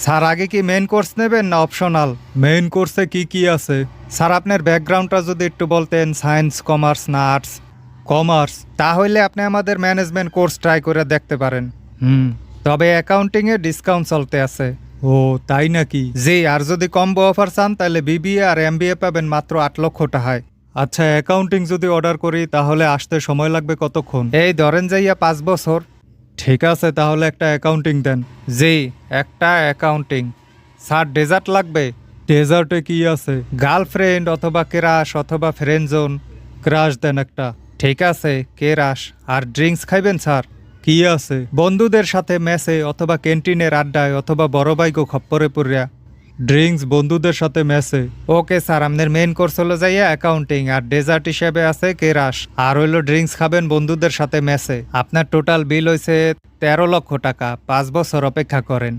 Sir আগে কি main course নেবেন না অপশনাল? মেইন কোর্সে কি কি আছে? স্যার আপনার ব্যাকগ্রাউন্ডটা যদি একটু বলতেন, সায়েন্স, কমার্স না আর্টস? কমার্স। তাহলে আপনি আমাদের ম্যানেজমেন্ট কোর্স ট্রাই করে দেখতে পারেন। তবে অ্যাকাউন্টিংয়ে ডিসকাউন্ট চলতে আছে। ও তাই নাকি? জি, আর যদি কম্বো অফার চান তাহলে বিবিএ আর এমবিএ পাবেন মাত্র 8 লক্ষ টাকায়। আচ্ছা, অ্যাকাউন্টিং যদি অর্ডার করি তাহলে আসতে সময় লাগবে কতক্ষণ? এই ধরেন যাইয়া 5 বছর। ঠিক আছে, তাহলে একটা অ্যাকাউন্টিং দেন। জি, একটা অ্যাকাউন্টিং। স্যার ডেজার্ট লাগবে? ডেজার্টে কি আছে? গার্লফ্রেন্ড অথবা ক্রাশ অথবা ফ্রেন্ড জোন। ক্রাশ দেন একটা। ঠিক আছে, ক্রাশ। আর ড্রিঙ্কস খাইবেন স্যার? কি আছে? বন্ধুদের সাথে মেসে অথবা ক্যান্টিনের আড্ডায় অথবা বড় বাইকও খপ্পরে পড়িয়া। ড্রিঙ্কস বন্ধুদের সাথে মেসে। ওকে স্যার, আপনার মেইন কোর্স হলো যাইয়া অ্যাকাউন্টিং আর ডেজার্ট হিসেবে আছে কেরাস আর হইলো ড্রিঙ্কস খাবেন বন্ধুদের সাথে মেসে। আপনার টোটাল বিল হইছে 13 লক্ষ টাকা। 5 বছর অপেক্ষা করেন।